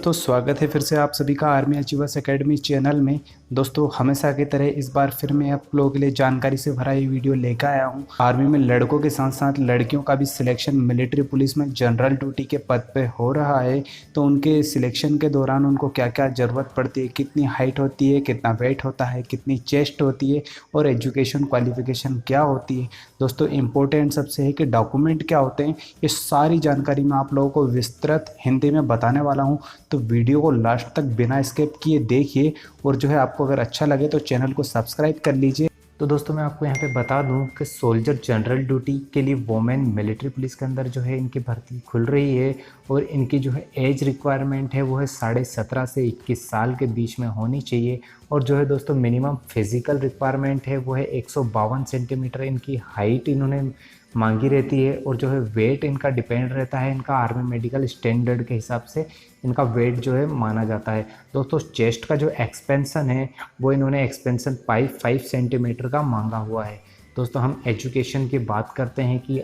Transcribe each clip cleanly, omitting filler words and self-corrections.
दोस्तों स्वागत है फिर से आप सभी का आर्मी अचीवर्स एकेडमी चैनल में। दोस्तों हमेशा की तरह इस बार फिर मैं आप लोगों के लिए जानकारी से भरा ये वीडियो लेकर आया हूँ। आर्मी में लड़कों के साथ साथ लड़कियों का भी सिलेक्शन मिलिट्री पुलिस में जनरल ड्यूटी के पद पे हो रहा है। तो उनके सिलेक्शन के दौरान उनको क्या क्या ज़रूरत पड़ती है, कितनी हाइट होती है, कितना वेट होता है, कितनी चेस्ट होती है और एजुकेशन क्वालिफिकेशन क्या होती है। दोस्तों इम्पोर्टेंट सबसे है कि डॉक्यूमेंट क्या होते हैं, ये सारी जानकारी मैं आप लोगों को विस्तृत हिंदी में बताने वाला हूँ। तो वीडियो को लास्ट तक बिना स्किप किए देखिए और जो है आपको अगर अच्छा लगे तो चैनल को सब्सक्राइब कर लीजिए। तो दोस्तों मैं आपको यहाँ पे बता दूं कि सोल्जर जनरल ड्यूटी के लिए वोमेन मिलिट्री पुलिस के अंदर जो है इनकी भर्ती खुल रही है और इनकी जो है एज रिक्वायरमेंट है वो है 17.5 से 21 साल के बीच में होनी चाहिए। और जो है दोस्तों मिनिमम फिजिकल रिक्वायरमेंट है वो है 152 सेंटीमीटर इनकी हाइट इन्होंने मांगी रहती है। और जो है वेट इनका डिपेंड रहता है, इनका आर्मी मेडिकल स्टैंडर्ड के हिसाब से इनका वेट जो है माना जाता है। दोस्तों चेस्ट का जो एक्सपेंसन है वो इन्होंने एक्सपेंसन 5 सेंटीमीटर का मांगा हुआ है। दोस्तों हम एजुकेशन की बात करते हैं कि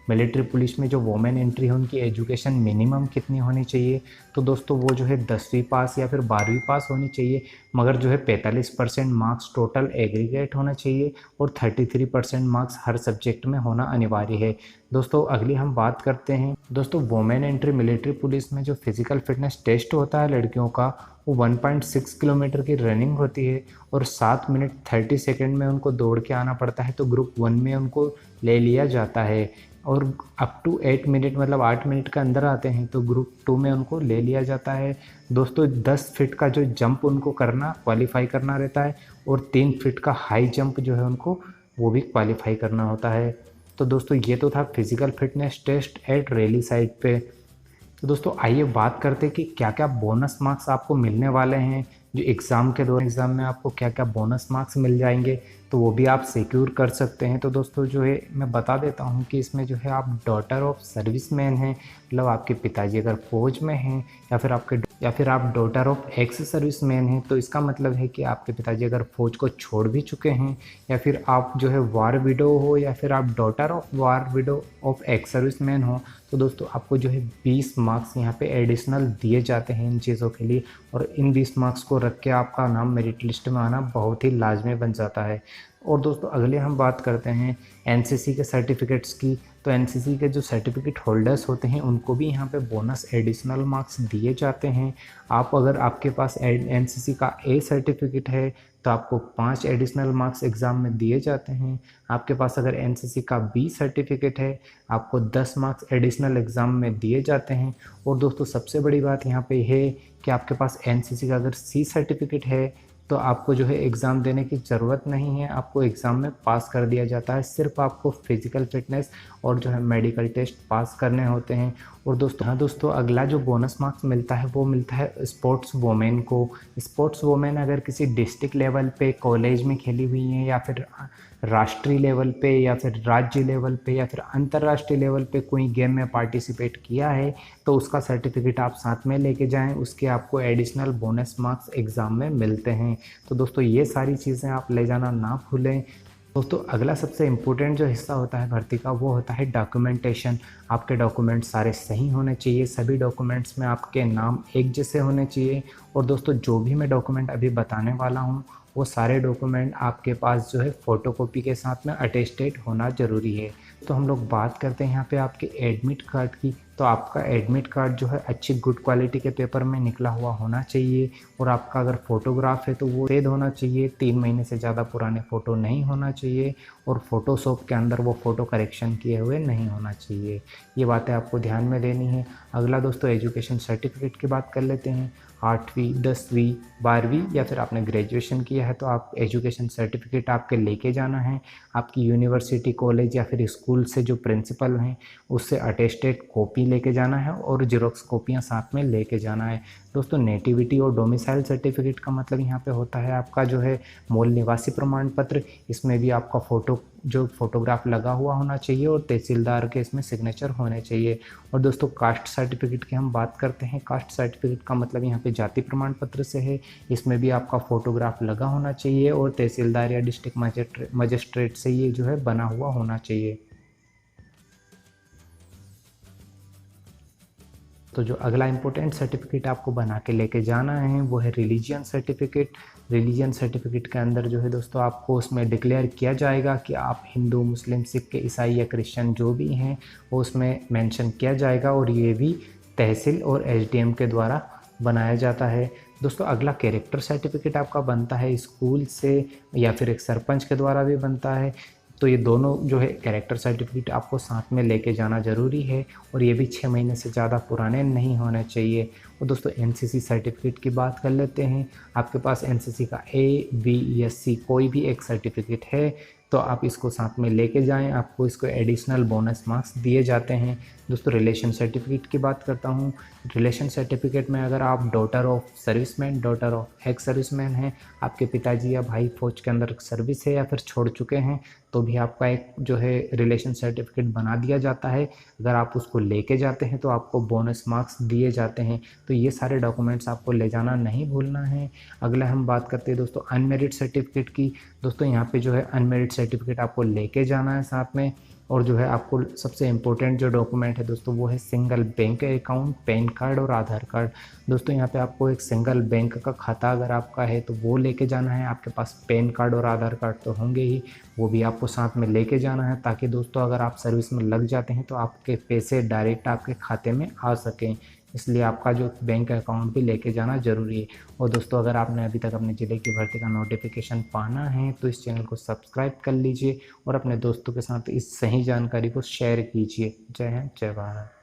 मिलिट्री पुलिस में जो वोमेन एंट्री है उनकी एजुकेशन मिनिमम कितनी होनी चाहिए। तो दोस्तों वो जो है 10वीं पास या फिर 12वीं पास होनी चाहिए, मगर जो है 45% मार्क्स टोटल एग्रीगेट होना चाहिए और 33% मार्क्स हर सब्जेक्ट में होना अनिवार्य है। दोस्तों अगली हम बात करते हैं दोस्तों वोमेन एंट्री मिलिट्री पुलिस में जो फिजिकल फिटनेस टेस्ट होता है लड़कियों का वो 1.6 किलोमीटर की रनिंग होती है और 7 मिनट 30 सेकेंड में उनको दौड़ के आना पड़ता है। तो ग्रुप 1 में उनको ले लिया जाता है और अप टू 8 मिनट मतलब 8 मिनट के अंदर आते हैं तो ग्रुप 2 में उनको ले लिया जाता है। दोस्तों 10 फीट का जो जंप उनको करना क्वालिफाई करना रहता है और 3 फीट का हाई जंप जो है उनको वो भी क्वालिफाई करना होता है। तो दोस्तों ये तो था physical fitness test at rally site पे। तो दोस्तों आइए बात करते हैं कि क्या क्या बोनस मार्क्स आपको मिलने वाले हैं, जो एग्ज़ाम के दौरान एग्ज़ाम में आपको क्या क्या बोनस मार्क्स मिल जाएंगे तो वो भी आप सिक्योर कर सकते हैं। तो दोस्तों जो है मैं बता देता हूँ कि इसमें जो है आप डॉटर ऑफ सर्विसमैन हैं, मतलब आपके पिताजी अगर फौज में हैं या फिर आप डॉटर ऑफ एक्स सर्विसमैन हैं, तो इसका मतलब है कि आपके पिताजी अगर फौज को छोड़ भी चुके हैं, या फिर आप जो है वार विडो हो, या फिर आप daughter of war window of ex serviceman हो, तो दोस्तों आपको जो है 20 मार्क्स यहाँ पे एडिशनल दिए जाते हैं इन चीज़ों के लिए। और इन 20 मार्क्स को रख के आपका नाम मेरिट लिस्ट में आना बहुत ही लाजमी बन जाता है। और दोस्तों अगले हम बात करते हैं एनसीसी के सर्टिफिकेट्स की। तो एनसीसी के जो सर्टिफिकेट होल्डर्स होते हैं उनको भी यहाँ पे बोनस एडिशनल मार्क्स दिए जाते हैं। अगर आपके पास एनसीसी का ए सर्टिफिकेट है तो आपको 5 एडिशनल मार्क्स एग्ज़ाम में दिए जाते हैं। आपके पास अगर एनसीसी का बी सर्टिफिकेट है आपको 10 मार्क्स एडिशनल एग्ज़ाम में दिए जाते हैं। और दोस्तों सबसे बड़ी बात यहाँ पे है कि आपके पास एनसीसी का अगर सी सर्टिफिकेट है तो आपको जो है एग्ज़ाम देने की ज़रूरत नहीं है, आपको एग्ज़ाम में पास कर दिया जाता है। सिर्फ आपको फिज़िकल फिटनेस और जो है मेडिकल टेस्ट पास करने होते हैं। और दोस्तों अगला जो बोनस मार्क्स मिलता है वो मिलता है स्पोर्ट्स वोमेन को। स्पोर्ट्स वोमेन अगर किसी डिस्ट्रिक्ट लेवल पे कॉलेज में खेली हुई हैं, या फिर राष्ट्रीय लेवल पे, या फिर राज्य लेवल पे, या फिर अंतर्राष्ट्रीय लेवल पे कोई गेम में पार्टिसिपेट किया है, तो उसका सर्टिफिकेट आप साथ में लेके जाएं, उसके आपको एडिशनल बोनस मार्क्स एग्ज़ाम में मिलते हैं। तो दोस्तों ये सारी चीज़ें आप ले जाना ना भूलें। दोस्तों अगला सबसे इम्पोर्टेंट जो हिस्सा होता है भर्ती का वो होता है डॉक्यूमेंटेशन। आपके डॉक्यूमेंट्स सारे सही होने चाहिए, सभी डॉक्यूमेंट्स में आपके नाम एक जैसे होने चाहिए। और दोस्तों जो भी मैं डॉक्यूमेंट अभी बताने वाला हूँ वो सारे डॉक्यूमेंट आपके पास जो है फ़ोटोकॉपी के साथ में अटेस्टेड होना ज़रूरी है। तो हम लोग बात करते हैं यहाँ पे आपके एडमिट कार्ड की। तो आपका एडमिट कार्ड जो है अच्छी गुड क्वालिटी के पेपर में निकला हुआ होना चाहिए। और आपका अगर फ़ोटोग्राफ है तो वो सफ़ेद होना चाहिए, 3 महीने से ज़्यादा पुराने फ़ोटो नहीं होना चाहिए, और फ़ोटोशॉप के अंदर वो फ़ोटो करेक्शन किए हुए नहीं होना चाहिए। ये बातें आपको ध्यान में देनी है। अगला दोस्तों एजुकेशन सर्टिफिकेट की बात कर लेते हैं। 8वीं 10वीं 12वीं या फिर आपने ग्रेजुएशन किया है तो आप एजुकेशन सर्टिफिकेट आपके लेके जाना है। आपकी यूनिवर्सिटी कॉलेज या फिर स्कूल से जो प्रिंसिपल हैं उससे अटेस्टेड कॉपी लेके जाना है और जेरोक्स कॉपियाँ साथ में लेके जाना है। दोस्तों नेटिविटी और डोमिसाइल सर्टिफिकेट का मतलब यहाँ पे होता है आपका जो है मूल निवासी प्रमाण पत्र। इसमें भी आपका फोटोग्राफ लगा हुआ होना चाहिए और तहसीलदार के इसमें सिग्नेचर होने चाहिए। और दोस्तों कास्ट सर्टिफिकेट की हम बात करते हैं। कास्ट सर्टिफिकेट का मतलब यहाँ पे जाति प्रमाण पत्र से है। इसमें भी आपका फ़ोटोग्राफ लगा होना चाहिए और तहसीलदार या डिस्ट्रिक्ट मजिस्ट्रेट से ये जो है बना हुआ होना चाहिए। तो जो अगला इम्पोर्टेंट सर्टिफिकेट आपको बना के लेके जाना है वो है रिलीजियन सर्टिफिकेट। रिलीजियन सर्टिफिकेट के अंदर जो है दोस्तों आपको उसमें डिक्लेयर किया जाएगा कि आप हिंदू, मुस्लिम, सिख, ईसाई या क्रिश्चियन जो भी हैं वो उसमें मेंशन किया जाएगा, और ये भी तहसील और एसडीएम के द्वारा बनाया जाता है। दोस्तों अगला कैरेक्टर सर्टिफिकेट आपका बनता है स्कूल से या फिर एक सरपंच के द्वारा भी बनता है। तो ये दोनों जो है कैरेक्टर सर्टिफिकेट आपको साथ में लेके जाना ज़रूरी है, और ये भी 6 महीने से ज़्यादा पुराने नहीं होने चाहिए। और दोस्तों एनसीसी सर्टिफिकेट की बात कर लेते हैं। आपके पास एनसीसी का ए, बी या सी कोई भी एक सर्टिफिकेट है तो आप इसको साथ में लेके जाएं, आपको इसको एडिशनल बोनस मार्क्स दिए जाते हैं। दोस्तों रिलेशन सर्टिफिकेट की बात करता हूँ। रिलेशन सर्टिफिकेट में अगर आप daughter of serviceman, daughter of ex serviceman हैं, आपके पिताजी या भाई फौज के अंदर सर्विस है या फिर छोड़ चुके हैं, तो भी आपका एक जो है रिलेशन सर्टिफिकेट बना दिया जाता है। अगर आप उसको लेके जाते हैं तो आपको बोनस मार्क्स दिए जाते हैं। तो ये सारे डॉक्यूमेंट्स आपको ले जाना नहीं भूलना है। अगला हम बात करते हैं दोस्तों अनमेरिट सर्टिफिकेट की। दोस्तों यहाँ पे जो है अनमेरिट सर्टिफिकेट आपको लेके जाना है साथ में, और जो है आपको सबसे इम्पोर्टेंट जो डॉक्यूमेंट है दोस्तों वो है single bank account, pan card और आधार कार्ड। दोस्तों यहाँ पे आपको एक सिंगल बैंक का खाता अगर आपका है तो वो लेके जाना है। आपके पास पैन कार्ड और आधार कार्ड तो होंगे ही, वो भी आपको साथ में लेके जाना है, ताकि दोस्तों अगर आप सर्विस में लग जाते हैं तो आपके पैसे डायरेक्ट आपके खाते में आ सकें। इसलिए आपका जो बैंक अकाउंट भी लेके जाना ज़रूरी है। और दोस्तों अगर आपने अभी तक अपने ज़िले की भर्ती का नोटिफिकेशन पाना है तो इस चैनल को सब्सक्राइब कर लीजिए और अपने दोस्तों के साथ इस सही जानकारी को शेयर कीजिए। जय हिंद, जय भारत।